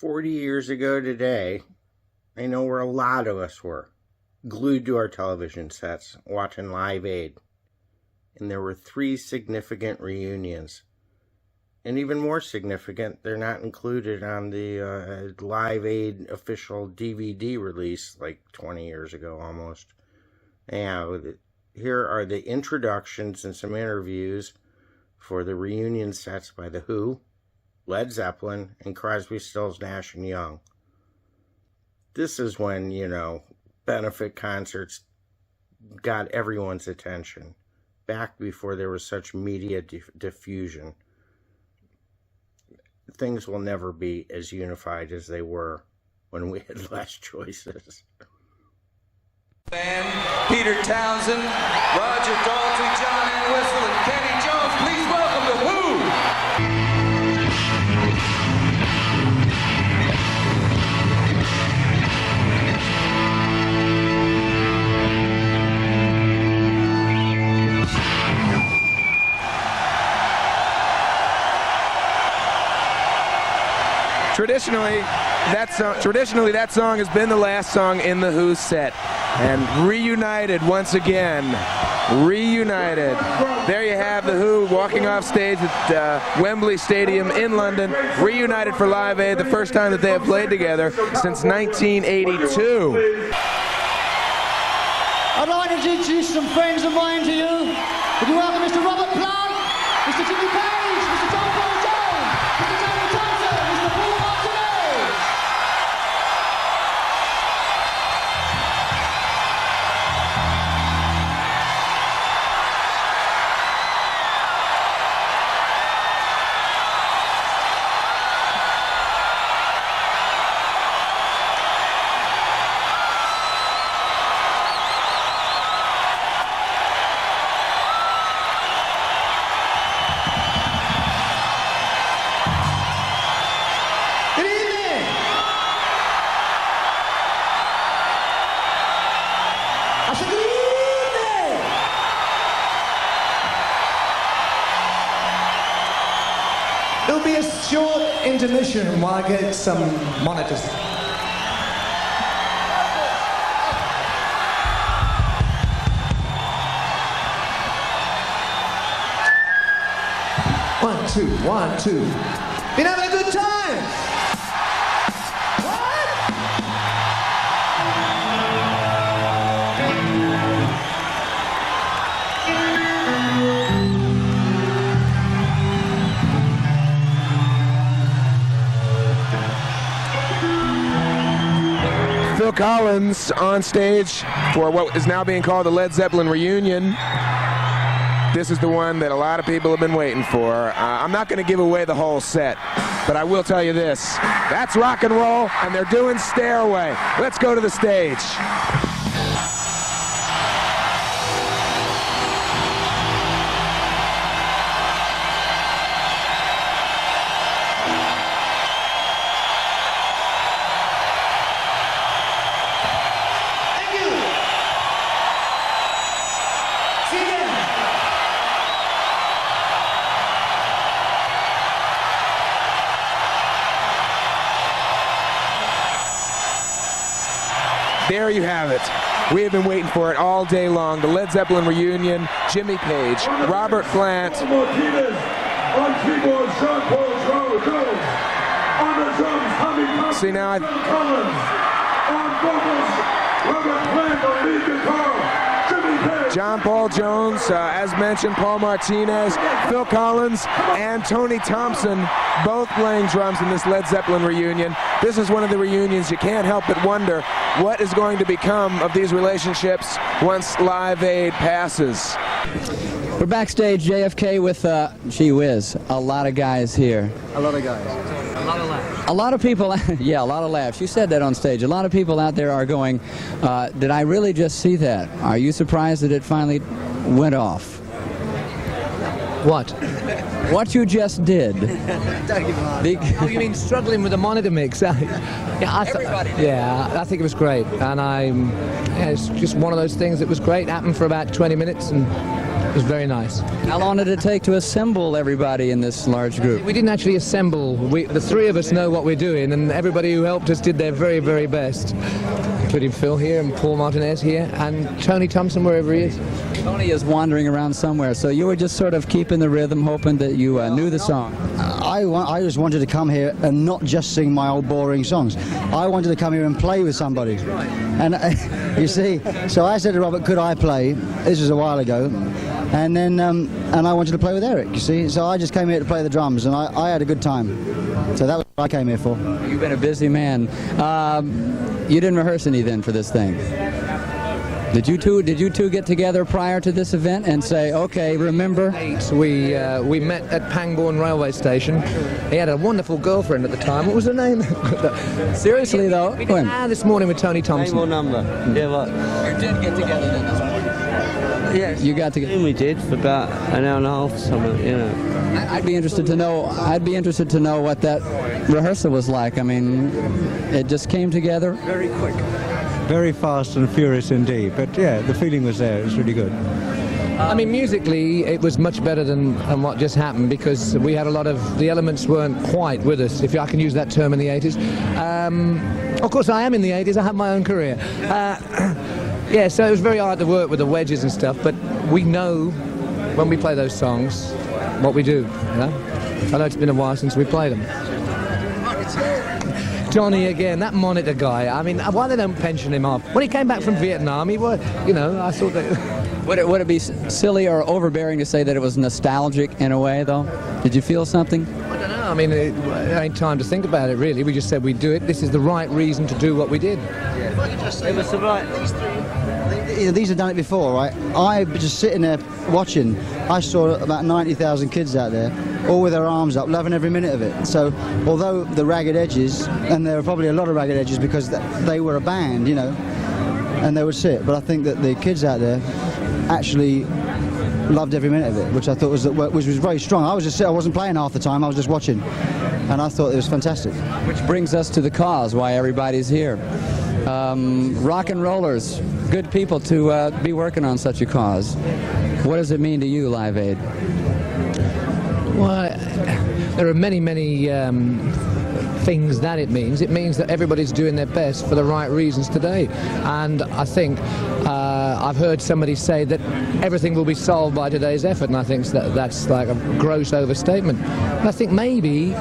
40 years ago today, I know where a lot of us were, glued to our television sets, watching Live Aid. And there were 3 significant reunions. And even more significant, they're not included on the Live Aid official DVD release like 20 years ago almost. Yeah, here are the introductions and some interviews for the reunion sets by The Who, Led Zeppelin, and Crosby, Stills, Nash, and Young. This is when, benefit concerts got everyone's attention, back before there was such media diffusion. Things will never be as unified as they were when we had less choices. Peter Townsend, Roger Daltrey, John Entwistle, and Kenny Jones. Please welcome The Who! Traditionally, that song has been the last song in the Who set, and reunited once again. Reunited. There you have the Who walking off stage at Wembley Stadium in London, reunited for Live Aid, the first time that they have played together since 1982. I'd like to introduce some friends of mine to you. Would you welcome Mr. Robert Plant, Mr. Jimmy Page, Mr. John Paul Jones, Mr. Tony Thompson, Mr. Paul Martinez. There'll be a short intermission while I get some monitors. One, two, 1, 2. Been having a good time? Phil Collins on stage for what is now being called the Led Zeppelin reunion. This is the one that a lot of people have been waiting for. I'm not going to give away the whole set, but I will tell you this. That's rock and roll, and they're doing Stairway. Let's go to the stage. There you have it. We have been waiting for it all day long. The Led Zeppelin reunion, Jimmy Page, Robert Plant. Martinez, on keyboard, Jean Paul Jones, on the drums, Tommy Thompson, See now, on vocals, Robert Plant, on lead guitar, Jimmy Page. John Paul Jones, as mentioned, Paul Martinez, Phil Collins, and Tony Thompson, both playing drums in this Led Zeppelin reunion. This is one of the reunions you can't help but wonder what is going to become of these relationships once Live Aid passes. We're backstage, JFK, with, gee whiz, a lot of guys here. A lot of guys. A lot of laughs. A lot of people, yeah, a lot of laughs. You said that on stage. A lot of people out there are going, did I really just see that? Are you surprised that it finally went off? What? What you just did. Oh, you mean struggling with the monitor mix? Everybody did. Yeah, I think it was great. And it's just one of those things that was great. Happened for about 20 minutes and It was very nice. How long did it take to assemble everybody in this large group? We didn't actually assemble. The three of us know what we're doing, and everybody who helped us did their very, very best, including Phil here and Paul Martinez here and Tony Thompson wherever he is. Tony is wandering around somewhere, so you were just sort of keeping the rhythm, hoping that you knew the song. I just wanted to come here and not just sing my old boring songs. I wanted to come here and play with somebody. And you see, so I said to Robert, could I play? This was a while ago. And then, and I wanted to play with Eric, you see. So I just came here to play the drums, and I had a good time. So that was what I came here for. You've been a busy man. You didn't rehearse any then for this thing? Did you two get together prior to this event and say, okay, remember? We met at Pangbourne railway station. He had a wonderful girlfriend at the time. What was her name? Seriously though? We did this morning with Tony Thompson. Name or number? Yeah, what? You did get together then this morning? Yes. You got together? We did for about an hour and a half or something, you know. I'd be interested to know. I'd be interested to know what that rehearsal was like. I mean, it just came together very quick. Very fast and furious indeed, but yeah, the feeling was there. It was really good. I mean, musically, it was much better than what just happened because we had a lot of the elements weren't quite with us, if I can use that term in the 80s. Of course, I am in the 80s. I have my own career. Yeah, so it was very hard to work with the wedges and stuff, but we know when we play those songs what we do. You know, I know it's been a while since we played them. Johnny again, that monitor guy. I mean, why they don't pension him off? When he came back from Vietnam, he was, you know, I thought that... Would it be silly or overbearing to say that it was nostalgic in a way, though? Did you feel something? I don't know. I mean, it ain't time to think about it, really. We just said we'd do it. This is the right reason to do what we did. It was the right... These have done it before, right? I was just sitting there watching. I saw about 90,000 kids out there, all with their arms up, loving every minute of it. So, although the ragged edges, and there were probably a lot of ragged edges because they were a band, you know, and they would sit. But I think that the kids out there actually loved every minute of it, which I thought was very strong. I wasn't playing half the time. I was just watching, and I thought it was fantastic. Which brings us to the cause why everybody's here. Rock and rollers, good people to be working on such a cause. What does it mean to you, Live Aid? Well, there are many, many things that it means. It means that everybody's doing their best for the right reasons today. And I think I've heard somebody say that everything will be solved by today's effort, and I think that's like a gross overstatement. And I think maybe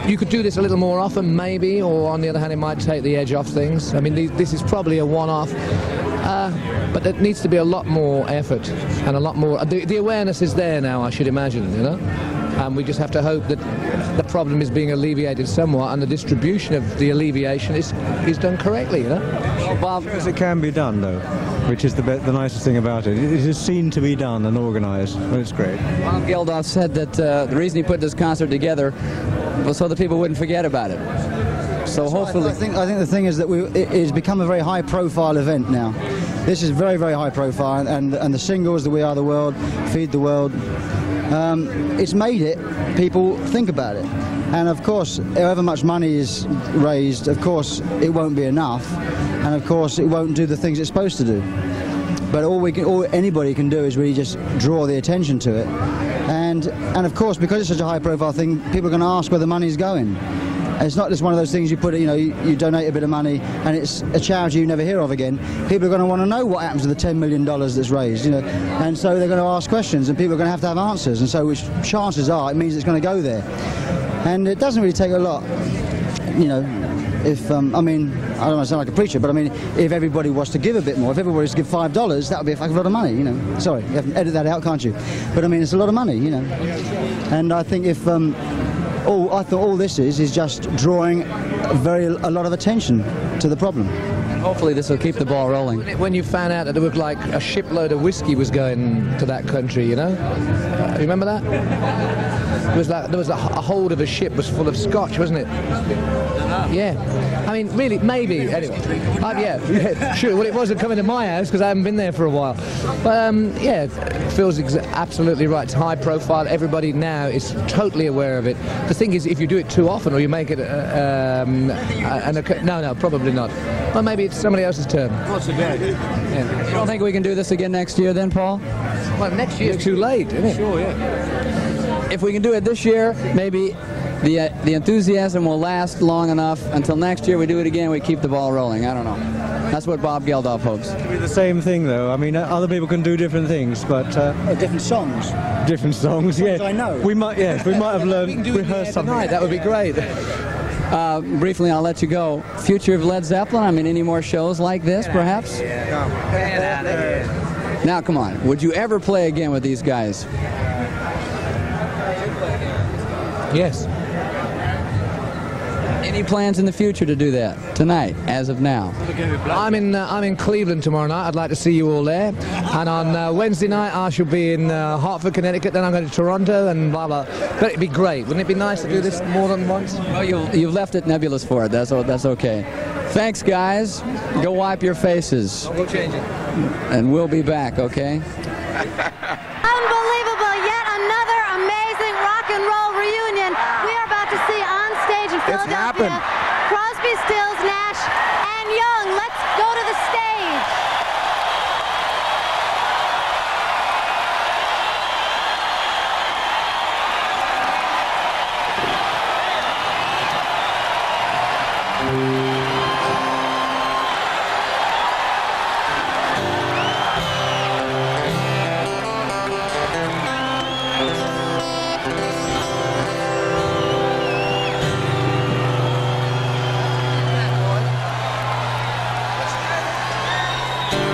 you could do this a little more often, maybe, or on the other hand, it might take the edge off things. I mean, this is probably a one-off, but there needs to be a lot more effort and a lot more. The awareness is there now, I should imagine, you know, and we just have to hope that the problem is being alleviated somewhat, and the distribution of the alleviation is done correctly, you know. Well, Bob, as it can be done, though, which is the nicest thing about it. It is seen to be done and organised. Well, it's great. Bob Geldof said that the reason he put this concert together was so that people wouldn't forget about it. So hopefully... I think the thing is that it has become a very high-profile event now. This is very, very high-profile, and the singles, the We Are the World, Feed the World, it's made it, people think about it. And of course, however much money is raised, of course, it won't be enough, and of course, it won't do the things it's supposed to do. But all anybody can do is really just draw the attention to it. And of course, because it's such a high-profile thing, people are going to ask where the money's going. And it's not just one of those things you put, you know, you donate a bit of money and it's a charity you never hear of again. People are going to want to know what happens to the $10 million that's raised, you know. And so they're going to ask questions, and people are going to have answers. And so, which chances are, it means it's going to go there. And it doesn't really take a lot, you know. If I mean, I don't want to sound like a preacher, but I mean, if everybody was to give a bit more, if everybody was to give $5, that would be a fucking lot of money, you know. Sorry, you have to edit that out, can't you? But I mean, it's a lot of money, you know. And I think if I thought all this is just drawing a lot of attention to the problem. Hopefully this will keep the ball rolling. When you found out that there was like a shipload of whiskey was going to that country, you know? Remember that? there was a hold of a ship was full of scotch, wasn't it? Yeah. I mean, really, maybe. Anyway. Yeah, sure. Well, it wasn't coming to my house because I haven't been there for a while. But yeah, it feels absolutely right. It's high profile. Everybody now is totally aware of it. The thing is, if you do it too often or you make it no, probably not. Well, maybe it's somebody else's turn. What's the bad? Yeah. You don't think we can do this again next year then, Paul? Well, next year's too late, isn't it? Sure, yeah. If we can do it this year, maybe the enthusiasm will last long enough until next year we do it again, we keep the ball rolling. I don't know. That's what Bob Geldof hopes. It'll be the same thing, though. I mean, other people can do different things, but... different songs? Different songs, yeah. I know. We might have learned, rehearsed something. Tonight, that would be great. Briefly, I'll let you go. Future of Led Zeppelin, I mean, any more shows like this, perhaps? Now, come on. Would you ever play again with these guys? Yes. Any plans in the future to do that tonight, as of now? I'm in Cleveland tomorrow night. I'd like to see you all there. And on Wednesday night, I shall be in Hartford, Connecticut. Then I'm going to Toronto and blah blah. But it'd be great. Wouldn't it be nice to do this more than once? Well, you've left it nebulous for it. That's okay. Thanks, guys. Go wipe your faces. We'll change it. And we'll be back. Okay. Unbelievable! Yet another amazing rock and roll reunion. We are about to see on stage in Philadelphia. It's happened. Crosby, Stills, Nash, and Young. Let's go to the stage.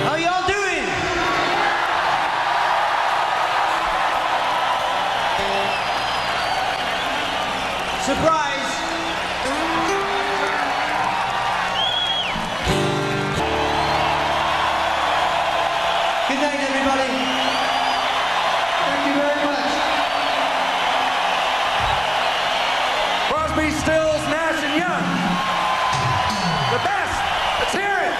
How y'all doing? Surprise! Good night, everybody. Thank you very much. Crosby, Stills, Nash, and Young. The best. Let's hear it.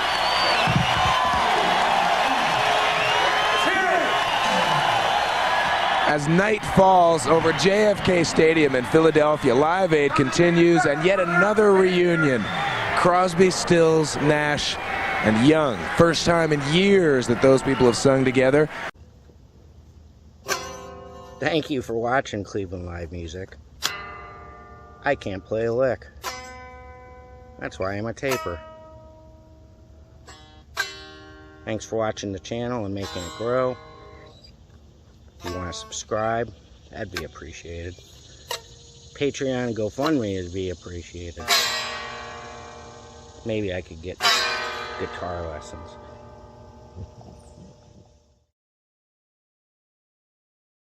As night falls over JFK Stadium in Philadelphia, Live Aid continues, and yet another reunion. Crosby, Stills, Nash, and Young. First time in years that those people have sung together. Thank you for watching Cleveland Live Music. I can't play a lick. That's why I'm a taper. Thanks for watching the channel and making it grow. If you want to subscribe, that'd be appreciated. Patreon and GoFundMe would be appreciated. Maybe I could get guitar lessons.